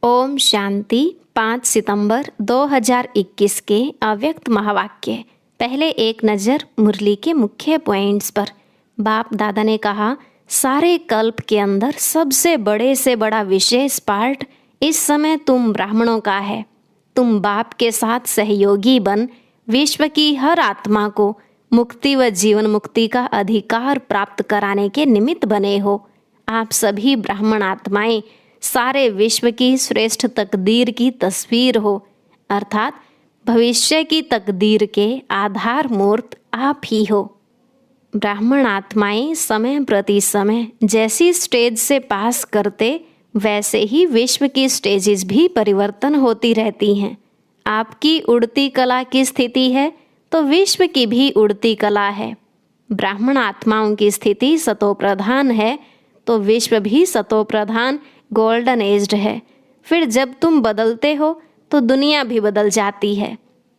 ओम शांति। 5 सितंबर 2021 के अव्यक्त महावाक्य। पहले एक नज़र मुरली के मुख्य पॉइंट्स पर। बाप दादा ने कहा, सारे कल्प के अंदर सबसे बड़े से बड़ा विशेष पार्ट इस समय तुम ब्राह्मणों का है। तुम बाप के साथ सहयोगी बन विश्व की हर आत्मा को मुक्ति व जीवन मुक्ति का अधिकार प्राप्त कराने के निमित्त बने हो। आप सभी ब्राह्मण आत्माएं सारे विश्व की श्रेष्ठ तकदीर की तस्वीर हो, अर्थात भविष्य की तकदीर के आधार मूर्त आप ही हो। ब्राह्मण आत्माएं समय प्रति समय जैसी स्टेज से पास करते वैसे ही विश्व की स्टेजेस भी परिवर्तन होती रहती हैं। आपकी उड़ती कला की स्थिति है तो विश्व की भी उड़ती कला है। ब्राह्मण आत्माओं की स्थिति सतो प्रधान है तो विश्व भी सतो प्रधान गोल्डन एज्ड है। फिर जब तुम बदलते हो तो दुनिया भी बदल जाती है।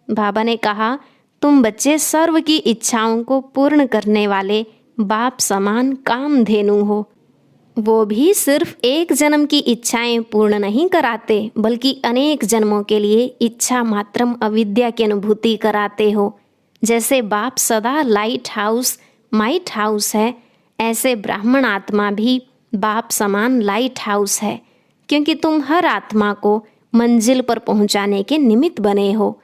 बाबा ने कहा, तुम बच्चे सर्व की इच्छाओं को पूर्ण करने वाले बाप समान कामधेनु हो। वो भी सिर्फ एक जन्म की इच्छाएं पूर्ण नहीं कराते, बल्कि अनेक जन्मों के लिए इच्छा मात्रम अविद्या की अनुभूति कराते हो। जैसे बाप सदा लाइट हाउस माइट हाउस है, ऐसे ब्राह्मण आत्मा भी बाप समान लाइट हाउस है, क्योंकि तुम हर आत्मा को मंजिल पर पहुंचाने के निमित्त बने हो।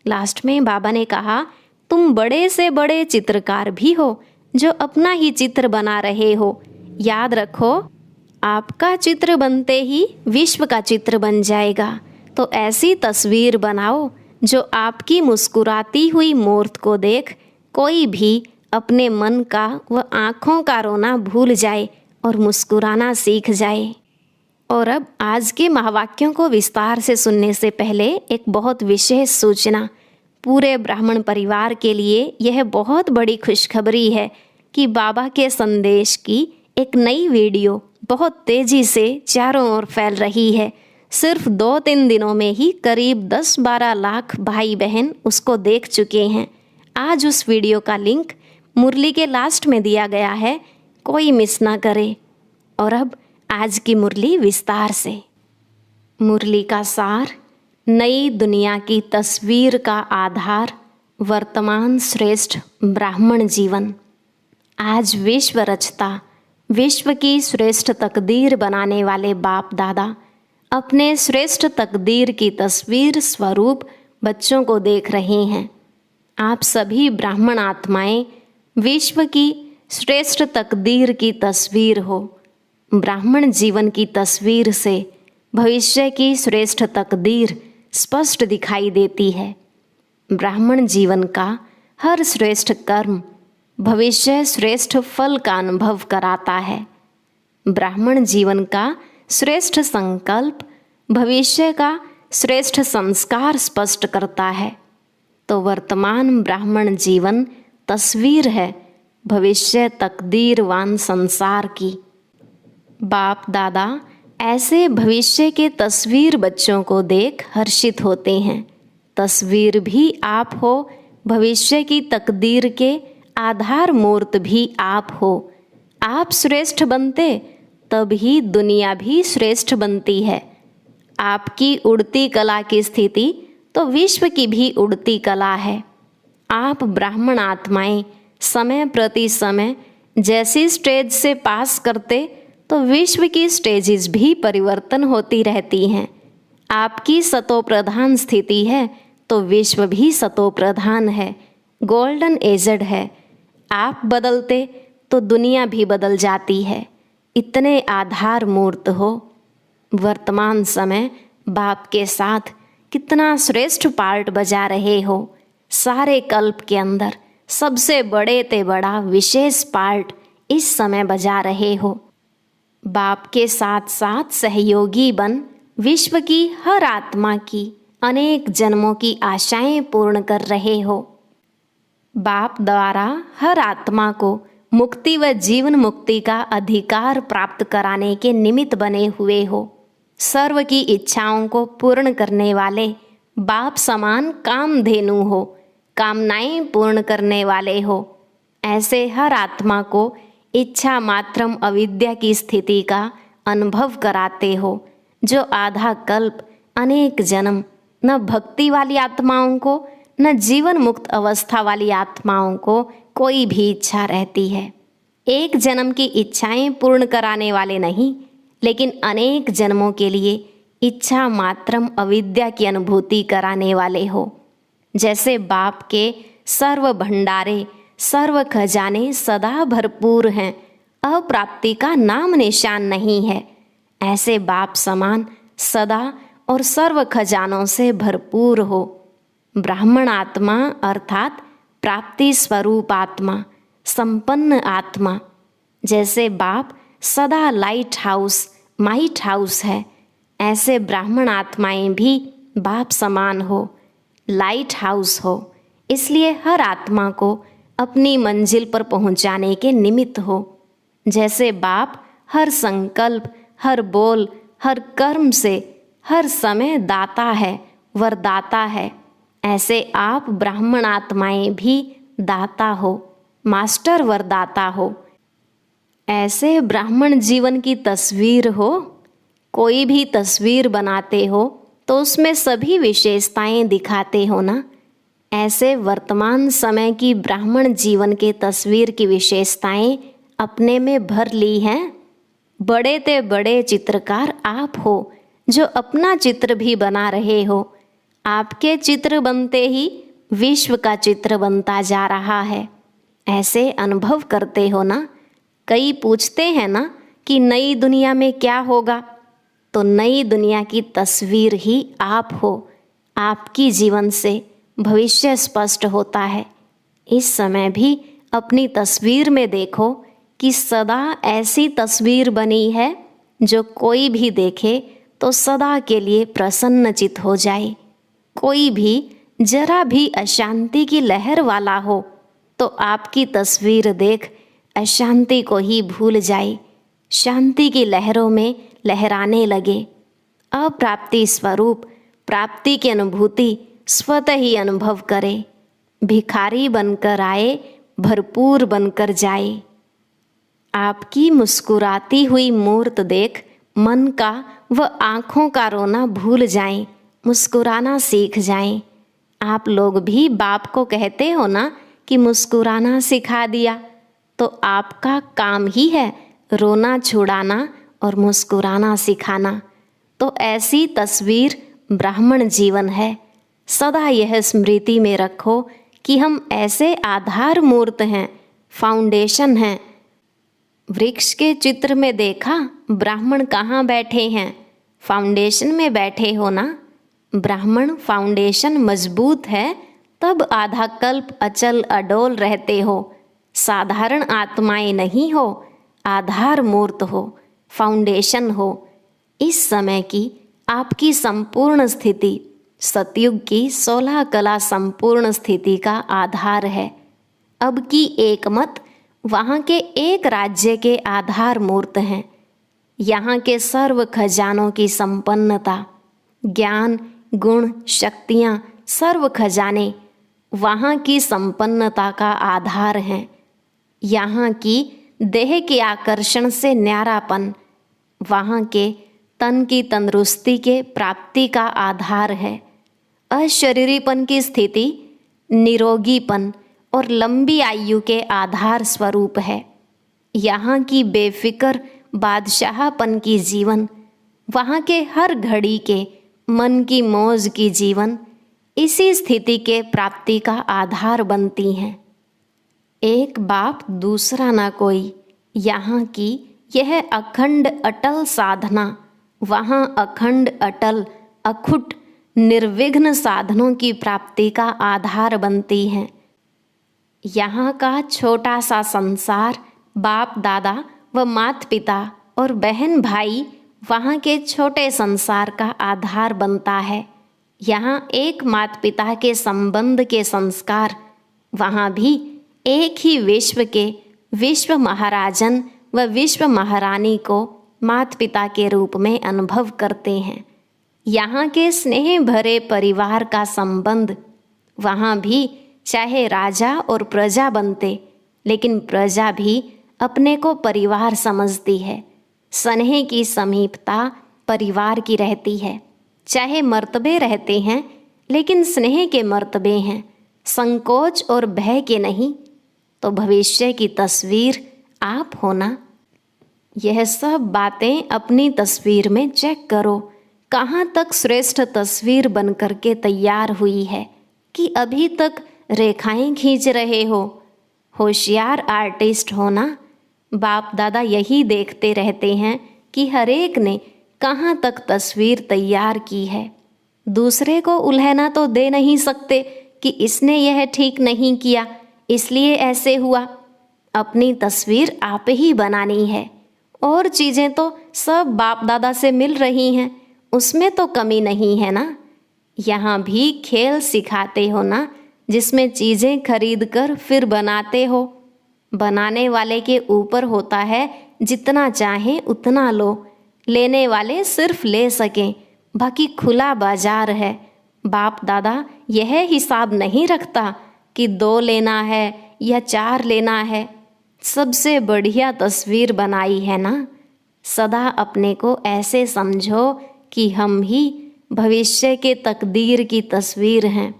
लास्ट में बाबा ने कहा, तुम बड़े से बड़े चित्रकार भी हो जो अपना ही चित्र बना रहे हो। याद रखो, आपका चित्र बनते ही विश्व का चित्र बन जाएगा। तो ऐसी तस्वीर बनाओ जो आपकी मुस्कुराती हुई मूर्त को देख कोई भी अपने मन का व आँखों का रोना भूल जाए और मुस्कुराना सीख जाए। और अब आज के महावाक्यों को विस्तार से सुनने से पहले एक बहुत विशेष सूचना। पूरे ब्राह्मण परिवार के लिए यह बहुत बड़ी खुशखबरी है कि बाबा के संदेश की एक नई वीडियो बहुत तेज़ी से चारों ओर फैल रही है। सिर्फ 2-3 दिनों में ही करीब 10-12 लाख भाई बहन उसको देख चुके हैं। आज उस वीडियो का लिंक मुरली के लास्ट में दिया गया है, कोई मिस ना करे। और अब आज की मुरली विस्तार से। मुरली का सार, नई दुनिया की तस्वीर का आधार वर्तमान श्रेष्ठ ब्राह्मण जीवन। आज विश्व रचता, विश्व की श्रेष्ठ तकदीर बनाने वाले बाप दादा अपने श्रेष्ठ तकदीर की तस्वीर स्वरूप बच्चों को देख रहे हैं। आप सभी ब्राह्मण आत्माएं विश्व की श्रेष्ठ तकदीर की तस्वीर हो। ब्राह्मण जीवन की तस्वीर से भविष्य की श्रेष्ठ तकदीर स्पष्ट दिखाई देती है। ब्राह्मण जीवन का हर श्रेष्ठ कर्म भविष्य श्रेष्ठ फल का अनुभव कराता है। ब्राह्मण जीवन का श्रेष्ठ संकल्प भविष्य का श्रेष्ठ संस्कार स्पष्ट करता है। तो वर्तमान ब्राह्मण जीवन तस्वीर है भविष्य तकदीरवान संसार की। बाप दादा ऐसे भविष्य के तस्वीर बच्चों को देख हर्षित होते हैं। तस्वीर भी आप हो, भविष्य की तकदीर के आधार मूर्त भी आप हो। आप श्रेष्ठ बनते तभी दुनिया भी श्रेष्ठ बनती है। आपकी उड़ती कला की स्थिति तो विश्व की भी उड़ती कला है। आप ब्राह्मण आत्माएं समय प्रति समय जैसी स्टेज से पास करते तो विश्व की स्टेजेस भी परिवर्तन होती रहती हैं। आपकी सतो प्रधान स्थिति है तो विश्व भी सतो प्रधान है, गोल्डन एजड है। आप बदलते तो दुनिया भी बदल जाती है। इतने आधार मूर्त हो। वर्तमान समय बाप के साथ कितना श्रेष्ठ पार्ट बजा रहे हो। सारे कल्प के अंदर सबसे बड़े ते बड़ा विशेष पार्ट इस समय बजा रहे हो। बाप के साथ साथ सहयोगी बन विश्व की हर आत्मा की अनेक जन्मों की आशाएं पूर्ण कर रहे हो। बाप द्वारा हर आत्मा को मुक्ति व जीवन मुक्ति का अधिकार प्राप्त कराने के निमित्त बने हुए हो। सर्व की इच्छाओं को पूर्ण करने वाले बाप समान कामधेनु हो, कामनाएं पूर्ण करने वाले हो। ऐसे हर आत्मा को इच्छा मात्रम अविद्या की स्थिति का अनुभव कराते हो। जो आधा कल्प अनेक जन्म न भक्ति वाली आत्माओं को न जीवन मुक्त अवस्था वाली आत्माओं को कोई भी इच्छा रहती है। एक जन्म की इच्छाएं पूर्ण कराने वाले नहीं, लेकिन अनेक जन्मों के लिए इच्छा मात्रम अविद्या की अनुभूति कराने वाले हो। जैसे बाप के सर्व भंडारे सर्व खजाने सदा भरपूर हैं, अप्राप्ति का नाम निशान नहीं है, ऐसे बाप समान सदा और सर्व खजानों से भरपूर हो। ब्राह्मण आत्मा अर्थात प्राप्ति स्वरूप आत्मा, संपन्न आत्मा। जैसे बाप सदा लाइट हाउस माइट हाउस है, ऐसे ब्राह्मण आत्माएं भी बाप समान हो, लाइट हाउस हो। इसलिए हर आत्मा को अपनी मंजिल पर पहुंचाने के निमित्त हो। जैसे बाप हर संकल्प, हर बोल, हर कर्म से हर समय दाता है, वरदाता है, ऐसे आप ब्राह्मण आत्माएं भी दाता हो, मास्टर वरदाता हो। ऐसे ब्राह्मण जीवन की तस्वीर हो। कोई भी तस्वीर बनाते हो तो उसमें सभी विशेषताएं दिखाते हो ना। ऐसे वर्तमान समय की ब्राह्मण जीवन के तस्वीर की विशेषताएं अपने में भर ली हैं। बड़े ते बड़े चित्रकार आप हो, जो अपना चित्र भी बना रहे हो। आपके चित्र बनते ही विश्व का चित्र बनता जा रहा है, ऐसे अनुभव करते हो ना। कई पूछते हैं ना कि नई दुनिया में क्या होगा, तो नई दुनिया की तस्वीर ही आप हो। आपकी जीवन से भविष्य स्पष्ट होता है। इस समय भी अपनी तस्वीर में देखो कि सदा ऐसी तस्वीर बनी है जो कोई भी देखे तो सदा के लिए प्रसन्नचित हो जाए। कोई भी जरा भी अशांति की लहर वाला हो तो आपकी तस्वीर देख अशांति को ही भूल जाए, शांति की लहरों में लहराने लगे। अप्राप्ति स्वरूप प्राप्ति की अनुभूति स्वतः ही अनुभव करे। भिखारी बनकर आए, भरपूर बनकर जाए। आपकी मुस्कुराती हुई मूर्त देख मन का व आँखों का रोना भूल जाएं, मुस्कुराना सीख जाएं। आप लोग भी बाप को कहते हो ना कि मुस्कुराना सिखा दिया, तो आपका काम ही है रोना छुड़ाना और मुस्कुराना सिखाना। तो ऐसी तस्वीर ब्राह्मण जीवन है। सदा यह स्मृति में रखो कि हम ऐसे आधार मूर्त हैं, फाउंडेशन हैं। वृक्ष के चित्र में देखा ब्राह्मण कहाँ बैठे हैं? फाउंडेशन में बैठे हो ना। ब्राह्मण फाउंडेशन मजबूत है तब आधा कल्प अचल अडोल रहते हो। साधारण आत्माएं नहीं हो, आधार मूर्त हो, फाउंडेशन हो। इस समय की आपकी संपूर्ण स्थिति सतयुग की 16 कला संपूर्ण स्थिति का आधार है। अब की एक मत वहाँ के एक राज्य के आधार मूर्त हैं। यहाँ के सर्व खजानों की संपन्नता, ज्ञान, गुण, शक्तियाँ, सर्व खजाने वहाँ की संपन्नता का आधार हैं। यहाँ की देह के आकर्षण से न्यारापन वहाँ के तन की तंदुरुस्ती के प्राप्ति का आधार है। अशरीरीपन की स्थिति निरोगीपन और लंबी आयु के आधार स्वरूप है। यहाँ की बेफिक्र बादशाहपन की जीवन, वहाँ के हर घड़ी के मन की मौज की जीवन इसी स्थिति के प्राप्ति का आधार बनती हैं। एक बाप दूसरा ना कोई, यहाँ की यह अखंड अटल साधना वहाँ अखंड अटल अखुट निर्विघ्न साधनों की प्राप्ति का आधार बनती हैं। यहाँ का छोटा सा संसार बाप दादा व माता पिता और बहन भाई वहाँ के छोटे संसार का आधार बनता है। यहाँ एक माता पिता के संबंध के संस्कार वहाँ भी एक ही विश्व के विश्व महाराजन व विश्व महारानी को माता पिता के रूप में अनुभव करते हैं। यहाँ के स्नेह भरे परिवार का संबंध वहाँ भी चाहे राजा और प्रजा बनते, लेकिन प्रजा भी अपने को परिवार समझती है। स्नेह की समीपता परिवार की रहती है। चाहे मर्तबे रहते हैं, लेकिन स्नेह के मर्तबे हैं, संकोच और भय के नहीं। तो भविष्य की तस्वीर आप हो ना। यह सब बातें अपनी तस्वीर में चेक करो, कहाँ तक श्रेष्ठ तस्वीर बन करके तैयार हुई है कि अभी तक रेखाएं खींच रहे हो। होशियार आर्टिस्ट हो ना। बाप दादा यही देखते रहते हैं कि हर एक ने कहाँ तक तस्वीर तैयार की है। दूसरे को उल्हना तो दे नहीं सकते कि इसने यह ठीक नहीं किया इसलिए ऐसे हुआ। अपनी तस्वीर आप ही बनानी है। और चीज़ें तो सब बाप दादा से मिल रही हैं, उसमें तो कमी नहीं है ना। यहाँ भी खेल सिखाते हो ना, जिसमें चीज़ें खरीद कर फिर बनाते हो। बनाने वाले के ऊपर होता है जितना चाहें उतना लो, लेने वाले सिर्फ ले सकें, बाकी खुला बाजार है। बाप दादा यह हिसाब नहीं रखता कि 2 लेना है या 4 लेना है। सबसे बढ़िया तस्वीर बनाई है ना। सदा अपने को ऐसे समझो कि हम ही भविष्य के तकदीर की तस्वीर हैं।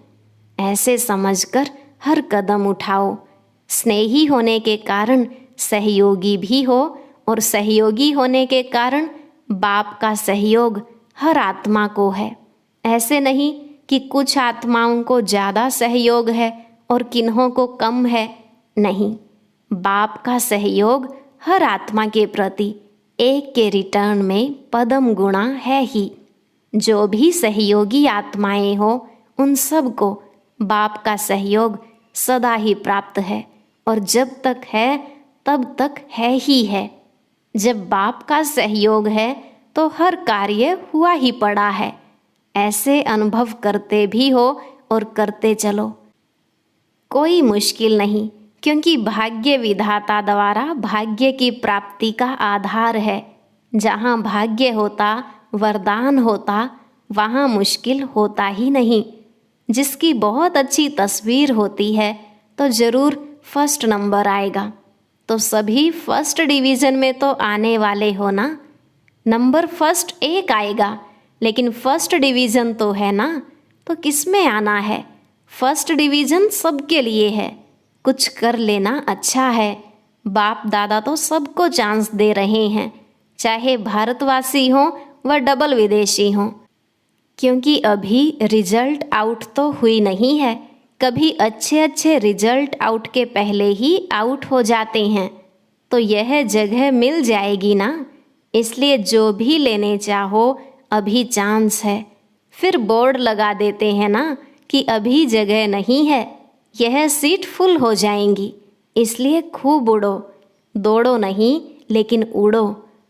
ऐसे समझकर हर कदम उठाओ। स्नेही होने के कारण सहयोगी भी हो, और सहयोगी होने के कारण बाप का सहयोग हर आत्मा को है। ऐसे नहीं कि कुछ आत्माओं को ज़्यादा सहयोग है और किन्हों को कम है। नहीं, बाप का सहयोग हर आत्मा के प्रति एक के रिटर्न में पदम गुणा है ही। जो भी सहयोगी आत्माएं हो, उन सब को बाप का सहयोग सदा ही प्राप्त है, और जब तक है तब तक है ही है। जब बाप का सहयोग है तो हर कार्य हुआ ही पड़ा है। ऐसे अनुभव करते भी हो और करते चलो। कोई मुश्किल नहीं, क्योंकि भाग्य विधाता द्वारा भाग्य की प्राप्ति का आधार है। जहाँ भाग्य होता, वरदान होता, वहाँ मुश्किल होता ही नहीं। जिसकी बहुत अच्छी तस्वीर होती है तो ज़रूर फर्स्ट नंबर आएगा। तो सभी फर्स्ट डिवीज़न में तो आने वाले हो ना। नंबर फर्स्ट एक आएगा, लेकिन फर्स्ट डिवीज़न तो है ना, तो किस में आना है। फर्स्ट डिवीज़न सबके लिए है। कुछ कर लेना अच्छा है। बाप दादा तो सबको चांस दे रहे हैं, चाहे भारतवासी हो व डबल विदेशी हो। क्योंकि अभी रिजल्ट आउट तो हुई नहीं है। कभी अच्छे अच्छे रिजल्ट आउट के पहले ही आउट हो जाते हैं, तो यह जगह मिल जाएगी ना। इसलिए जो भी लेने चाहो अभी चांस है। फिर बोर्ड लगा देते हैं ना कि अभी जगह नहीं है, यह सीट फुल हो जाएंगी। इसलिए खूब उड़ो। दौड़ो नहीं, लेकिन उड़ो।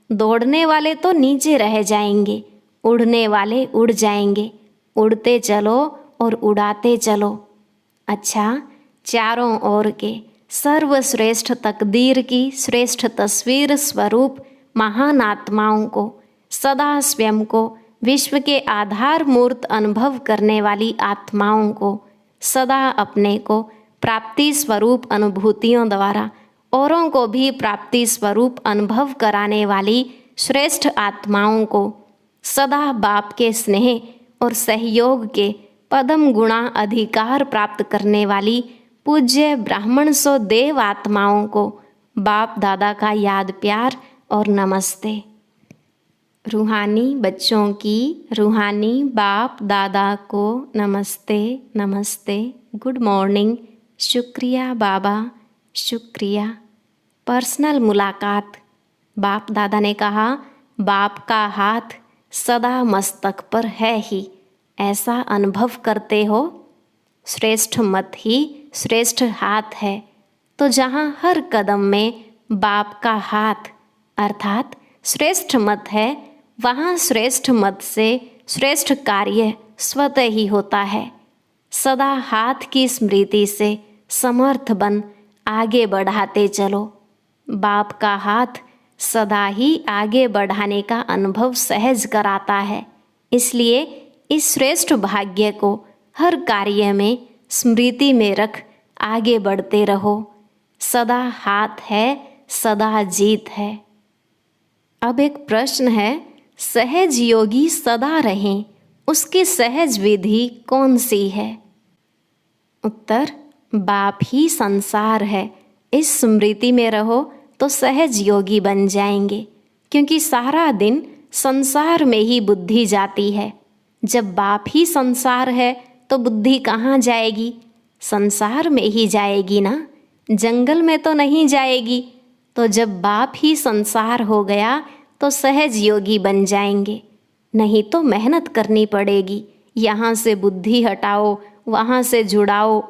दौड़ने वाले तो नीचे रह जाएंगे, उड़ने वाले उड़ जाएंगे। उड़ते चलो और उड़ाते चलो। अच्छा, चारों ओर के सर्वश्रेष्ठ तकदीर की श्रेष्ठ तस्वीर स्वरूप महान आत्माओं को, सदा स्वयं को विश्व के आधार मूर्त अनुभव करने वाली आत्माओं को, सदा अपने को प्राप्ति स्वरूप अनुभूतियों द्वारा औरों को भी प्राप्ति स्वरूप अनुभव कराने वाली श्रेष्ठ आत्माओं को, सदा बाप के स्नेह और सहयोग के पदम गुणा अधिकार प्राप्त करने वाली पूज्य ब्राह्मण सो देव आत्माओं को बाप दादा का याद प्यार और नमस्ते। रूहानी बच्चों की रूहानी बाप दादा को नमस्ते नमस्ते, गुड मॉर्निंग, शुक्रिया बाबा, शुक्रिया। पर्सनल मुलाकात। बाप दादा ने कहा, बाप का हाथ सदा मस्तक पर है ही, ऐसा अनुभव करते हो। श्रेष्ठ मत ही श्रेष्ठ हाथ है। तो जहाँ हर कदम में बाप का हाथ अर्थात श्रेष्ठ मत है, वहाँ श्रेष्ठ मत से श्रेष्ठ कार्य स्वतः ही होता है। सदा हाथ की स्मृति से समर्थ बन आगे बढ़ाते चलो। बाप का हाथ सदा ही आगे बढ़ाने का अनुभव सहज कराता है। इसलिए इस श्रेष्ठ भाग्य को हर कार्य में स्मृति में रख आगे बढ़ते रहो। सदा हाथ है, सदा जीत है। अब एक प्रश्न है, सहज योगी सदा रहें, उसकी सहज विधि कौन सी है? उत्तर, बाप ही संसार है। इस स्मृति में रहो तो सहज योगी बन जाएंगे, क्योंकि सारा दिन संसार में ही बुद्धि जाती है। जब बाप ही संसार है तो बुद्धि कहाँ जाएगी? संसार में ही जाएगी ना, जंगल में तो नहीं जाएगी। तो जब बाप ही संसार हो गया तो सहज योगी बन जाएंगे। नहीं तो मेहनत करनी पड़ेगी, यहाँ से बुद्धि हटाओ, वहाँ से जुड़ाओ।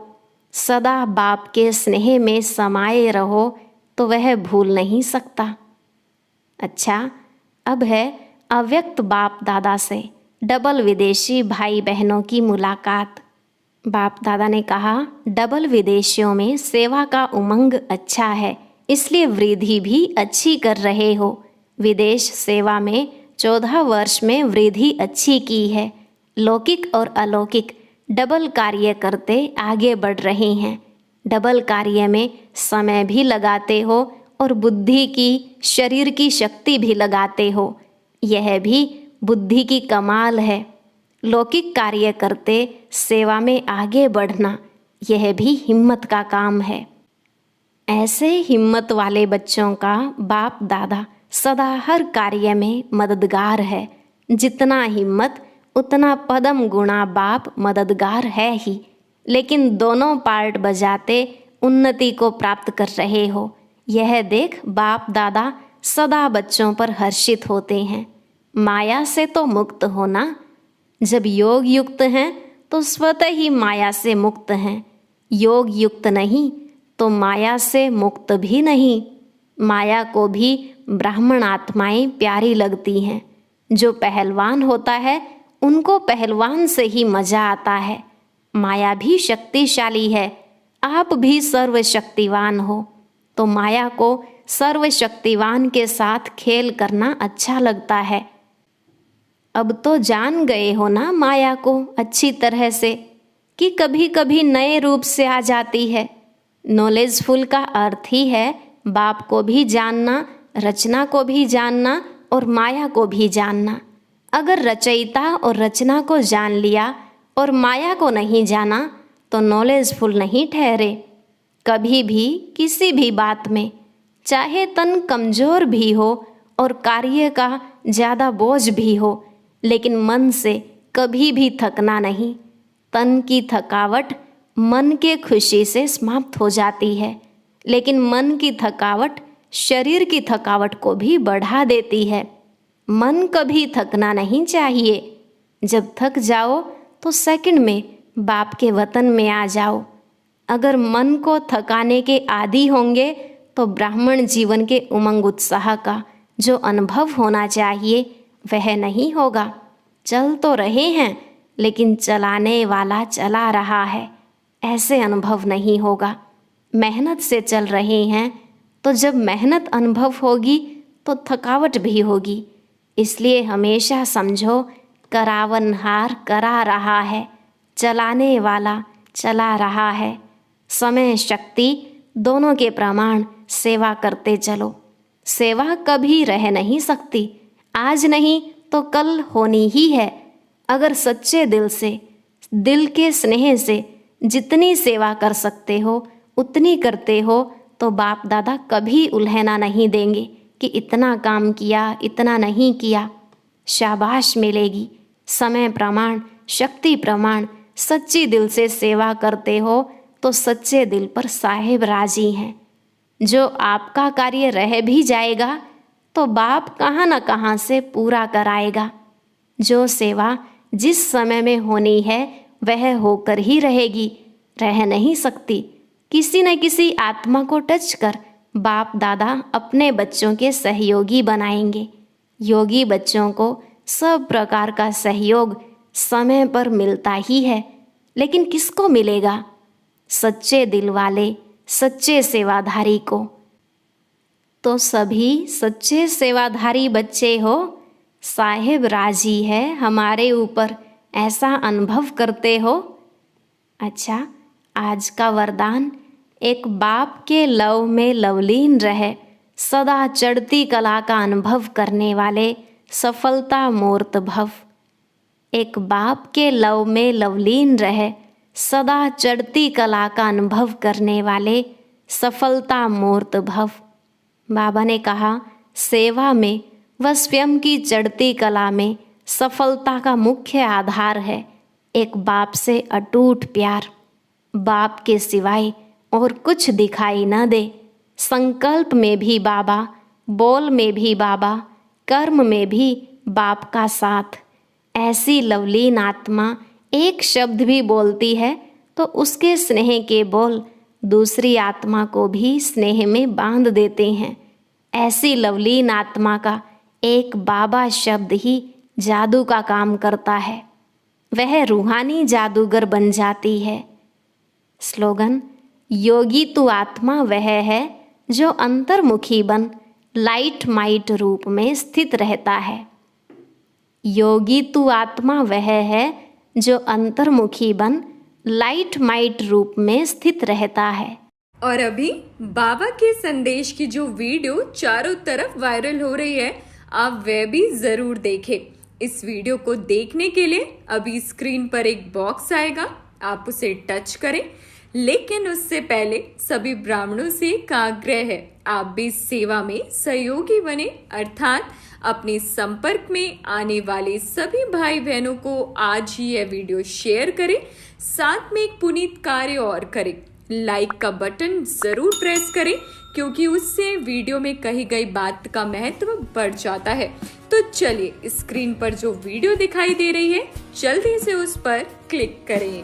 सदा बाप के स्नेह में समाये रहो तो वह भूल नहीं सकता। अच्छा, अब है अव्यक्त बाप दादा से डबल विदेशी भाई बहनों की मुलाकात। बाप दादा ने कहा, डबल विदेशियों में सेवा का उमंग अच्छा है, इसलिए वृद्धि भी अच्छी कर रहे हो। विदेश सेवा में 14 वर्ष में वृद्धि अच्छी की है। लौकिक और अलौकिक डबल कार्य करते आगे बढ़ रहे हैं। डबल कार्य में समय भी लगाते हो और बुद्धि की, शरीर की शक्ति भी लगाते हो। यह भी बुद्धि की कमाल है। लौकिक कार्य करते सेवा में आगे बढ़ना, यह भी हिम्मत का काम है। ऐसे हिम्मत वाले बच्चों का बाप दादा सदा हर कार्य में मददगार है। जितना हिम्मत उतना पदम गुणा बाप मददगार है ही। लेकिन दोनों पार्ट बजाते उन्नति को प्राप्त कर रहे हो, यह देख बाप दादा सदा बच्चों पर हर्षित होते हैं। माया से तो मुक्त होना, जब योग युक्त हैं तो स्वतः ही माया से मुक्त हैं। योग युक्त नहीं तो माया से मुक्त भी नहीं। माया को भी ब्राह्मण आत्माएं प्यारी लगती हैं। जो पहलवान होता है उनको पहलवान से ही मजा आता है। माया भी शक्तिशाली है, आप भी सर्वशक्तिवान हो, तो माया को सर्वशक्तिवान के साथ खेल करना अच्छा लगता है। अब तो जान गए हो ना माया को अच्छी तरह से, कि कभी कभी नए रूप से आ जाती है। नॉलेजफुल का अर्थ ही है बाप को भी जानना, रचना को भी जानना और माया को भी जानना। अगर रचयिता और रचना को जान लिया और माया को नहीं जाना तो नॉलेजफुल नहीं ठहरे। कभी भी किसी भी बात में, चाहे तन कमज़ोर भी हो और कार्य का ज़्यादा बोझ भी हो, लेकिन मन से कभी भी थकना नहीं। तन की थकावट मन के खुशी से समाप्त हो जाती है, लेकिन मन की थकावट शरीर की थकावट को भी बढ़ा देती है। मन कभी थकना नहीं चाहिए। जब थक जाओ तो सेकंड में बाप के वतन में आ जाओ। अगर मन को थकाने के आदी होंगे तो ब्राह्मण जीवन के उमंग उत्साह का जो अनुभव होना चाहिए वह नहीं होगा। चल तो रहे हैं लेकिन चलाने वाला चला रहा है, ऐसे अनुभव नहीं होगा। मेहनत से चल रहे हैं तो जब मेहनत अनुभव होगी तो थकावट भी होगी। इसलिए हमेशा समझो करावनहार करा रहा है, चलाने वाला चला रहा है। समय शक्ति दोनों के प्रमाण सेवा करते चलो। सेवा कभी रह नहीं सकती, आज नहीं तो कल होनी ही है। अगर सच्चे दिल से, दिल के स्नेह से जितनी सेवा कर सकते हो उतनी करते हो तो बाप दादा कभी उल्हना नहीं देंगे कि इतना काम किया, इतना नहीं किया। शाबाश मिलेगी। समय प्रमाण, शक्ति प्रमाण, सच्ची दिल से सेवा करते हो तो सच्चे दिल पर साहेब राजी हैं। जो आपका कार्य रह भी जाएगा तो बाप कहाँ न कहाँ से पूरा कराएगा। जो सेवा जिस समय में होनी है वह होकर ही रहेगी, रह नहीं सकती। किसी न किसी आत्मा को टच कर बाप दादा अपने बच्चों के सहयोगी बनाएंगे। योगी बच्चों को सब प्रकार का सहयोग समय पर मिलता ही है, लेकिन किसको मिलेगा? सच्चे दिल वाले, सच्चे सेवाधारी को। तो सभी सच्चे सेवाधारी बच्चे हो, साहेब राजी है हमारे ऊपर, ऐसा अनुभव करते हो। अच्छा, आज का वरदान, एक बाप के लव में लवलीन रहे, सदा चढ़ती कला का अनुभव करने वाले सफलता मूर्त भव। एक बाप के लव में लवलीन रहे, सदा चढ़ती कला का अनुभव करने वाले सफलता मूर्त भव। बाबा ने कहा, सेवा में व स्वयं की चढ़ती कला में सफलता का मुख्य आधार है एक बाप से अटूट प्यार। बाप के सिवाय और कुछ दिखाई न दे। संकल्प में भी बाबा, बोल में भी बाबा, कर्म में भी बाप का साथ। ऐसी लवलीन आत्मा एक शब्द भी बोलती है तो उसके स्नेह के बोल दूसरी आत्मा को भी स्नेह में बांध देते हैं। ऐसी लवलीन आत्मा का एक बाबा शब्द ही जादू का काम करता है, वह रूहानी जादूगर बन जाती है। स्लोगन, योगी तू आत्मा वह है जो अंतर्मुखी बन लाइट माइट रूप में स्थित रहता है। योगी तू आत्मा वह है जो अंतर्मुखी बन लाइट माइट रूप में स्थित रहता है। और अभी बाबा के संदेश की जो वीडियो चारों तरफ वायरल हो रही है, आप वह भी जरूर देखें। इस वीडियो को देखने के लिए अभी स्क्रीन पर एक बॉक्स आएगा, आप उसे टच करें। लेकिन उससे पहले सभी ब्राह्मणों से एक आग्रह है, आप भी सेवा में सहयोगी बने, अर्थात अपने संपर्क में आने वाले सभी भाई बहनों को आज ही यह वीडियो शेयर करें। साथ में एक पुनीत कार्य और करें, लाइक का बटन जरूर प्रेस करें, क्योंकि उससे वीडियो में कही गई बात का महत्व बढ़ जाता है। तो चलिए, स्क्रीन पर जो वीडियो दिखाई दे रही है, जल्दी से उस पर क्लिक करें।